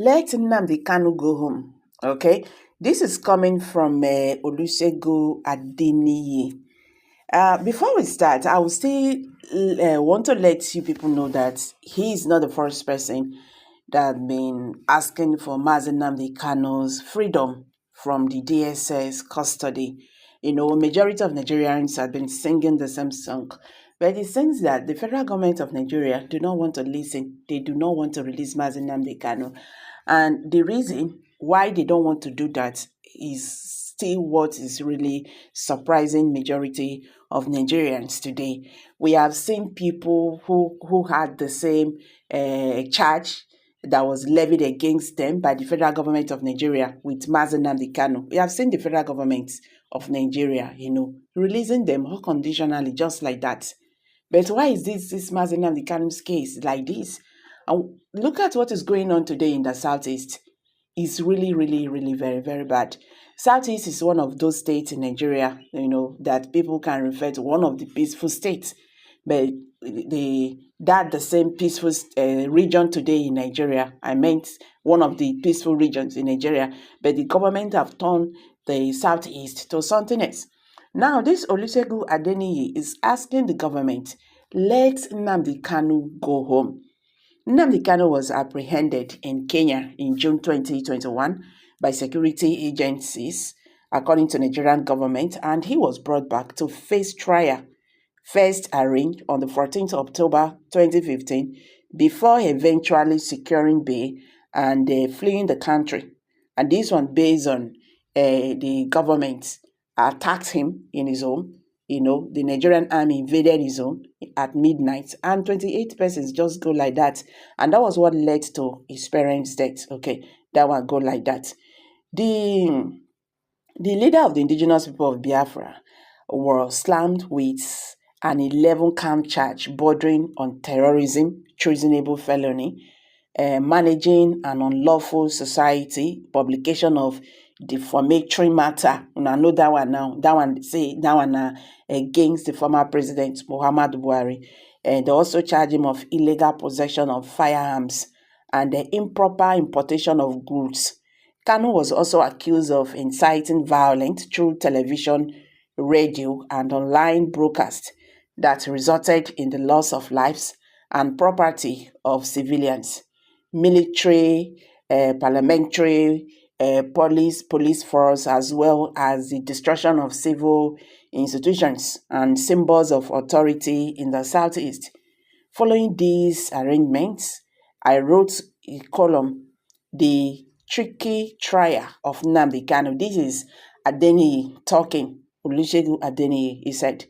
Let Nnamdi Kanu go home. Okay, this is coming from Olusegun Adeniyi. Before we start, I will still want to let you people know that he is not the first person that has been asking for Mazi Nnamdi Kanu's freedom from the DSS custody. Majority of Nigerians have been singing the same song. But it seems that the federal government of Nigeria do not want to listen. They do not want to release Mazi Nnamdi Kanu. And the reason why they don't want to do that is still what is really surprising majority of Nigerians today. We have seen people who had the same charge that was levied against them by the federal government of Nigeria with Mazi Nnamdi Kanu. We have seen the federal government of Nigeria, releasing them unconditionally just like that. But why is this Mazi Nnamdi Kanu's case like this? And look at what is going on today in the Southeast. It's really, really, really very, very bad. Southeast is one of those states in Nigeria, that people can refer to one of the peaceful states. But the same peaceful region today in Nigeria, I meant one of the peaceful regions in Nigeria, but the government have turned the Southeast to something else. Now, this Olusegun Adeniyi is asking the government, let Nnamdi Kanu go home. Nnamdi Kanu was apprehended in Kenya in June 2021 by security agencies, according to Nigerian government, and he was brought back to face trial, first arraigned on the 14th of October 2015, before eventually securing bail and fleeing the country. And this one based on the government attacked him in his home. The Nigerian army invaded his home at midnight, and 28 persons just go like that. And that was what led to his parents' death. Okay, that one go like that. The leader of the indigenous people of Biafra was slammed with an 11-count charge bordering on terrorism, treasonable felony, managing an unlawful society, publication of defamatory matter. I know that one now. That one against the former president Muhammadu Buhari. And they also charge him of illegal possession of firearms and the improper importation of goods. Kanu was also accused of inciting violence through television, radio, and online broadcast that resulted in the loss of lives and property of civilians. Military, parliamentary, police force, as well as the destruction of civil institutions and symbols of authority in the Southeast. Following these arrangements, I wrote a column, The Tricky Trial of Nnamdi Kanu. This is Adeniyi talking, Olusegun Adeniyi. He said,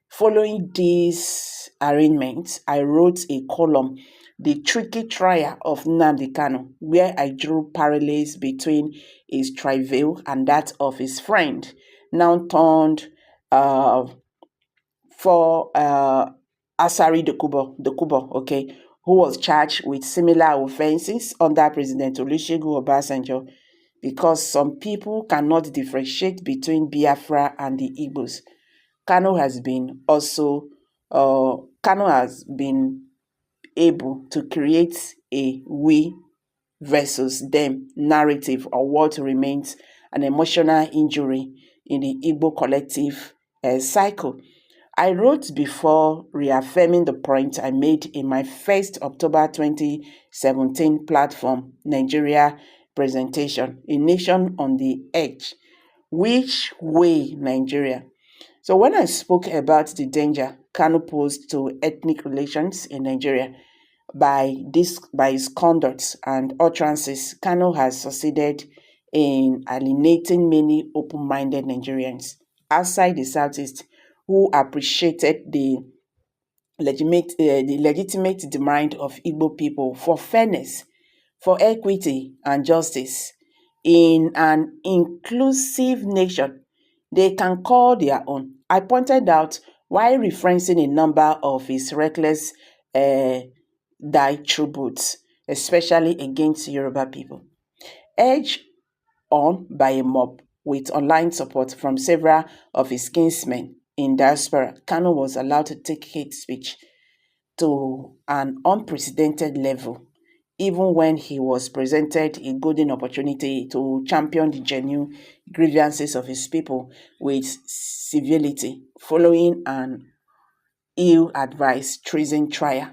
following these arrangements, I wrote a column, The Tricky Trial of Nnamdi Kanu, where I drew parallels between his travail and that of his friend, now turned for Asari Dokubo, okay, who was charged with similar offenses under President Olusegun Obasanjo, because some people cannot differentiate between Biafra and the Igbos. Kanu has been able to create a we versus them narrative, or what remains an emotional injury in the Igbo collective cycle. I wrote before reaffirming the point I made in my first October 2017 platform, Nigeria presentation, A Nation on the Edge. Which way Nigeria? So when I spoke about the danger Kanu posed to ethnic relations in Nigeria by his conduct and utterances, Kanu has succeeded in alienating many open-minded Nigerians outside the Southeast who appreciated the legitimate demand of Igbo people for fairness, for equity and justice in an inclusive nation they can call their own. I pointed out while referencing a number of his reckless diatributes, especially against Yoruba people, urged on by a mob with online support from several of his kinsmen in diaspora. Kanu was allowed to take hate speech to an unprecedented level even when he was presented a golden opportunity to champion the genuine grievances of his people with civility, following an ill-advised treason trial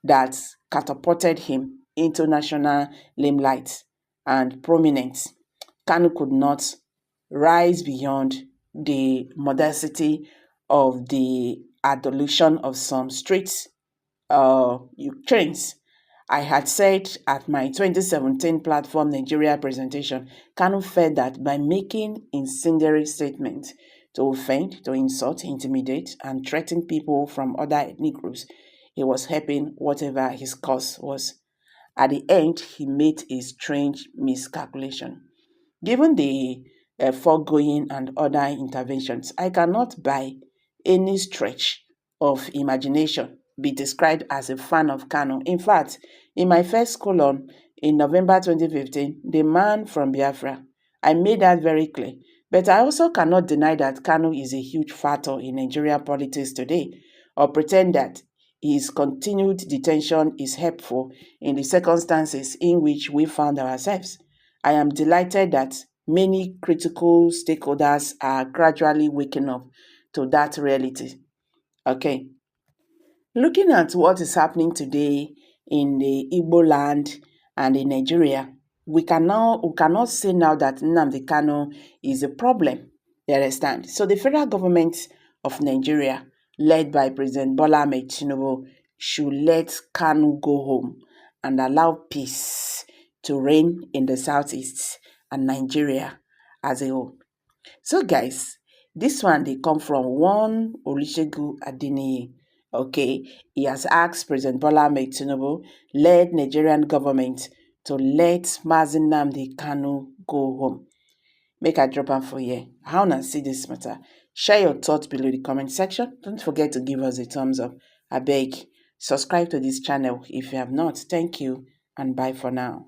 that catapulted him into national limelight and prominence. Kanu could not rise beyond the modesty of the adulation of some street trains. I had said at my 2017 Platform Nigeria presentation, Kanu felt that by making incendiary statements to offend, to insult, intimidate, and threaten people from other ethnic groups, he was helping whatever his cause was. At the end, he made a strange miscalculation. Given the foregoing and other interventions, I cannot by any stretch of imagination be described as a fan of Kanu. In fact, in my first column in November 2015, The Man from Biafra, I made that very clear. But I also cannot deny that Kanu is a huge factor in Nigerian politics today, or pretend that his continued detention is helpful in the circumstances in which we found ourselves. I am delighted that many critical stakeholders are gradually waking up to that reality. Okay. Looking at what is happening today in the Igbo land and in Nigeria, we cannot say now that Nnamdi Kanu is a problem. You understand? So the federal government of Nigeria, led by President Bola Ahmed Tinubu, should let Kanu go home and allow peace to reign in the southeast and Nigeria as a whole. So guys, this one they come from one Olusegun Adeniyi. Okay, he has asked President Bola Ahmed Tinubu, led Nigerian government to let Mazi Nnamdi Kanu go home. Make I drop am for here. How na see this matter? Share your thoughts below the comment section. Don't forget to give us a thumbs up. I beg, subscribe to this channel if you have not. Thank you and bye for now.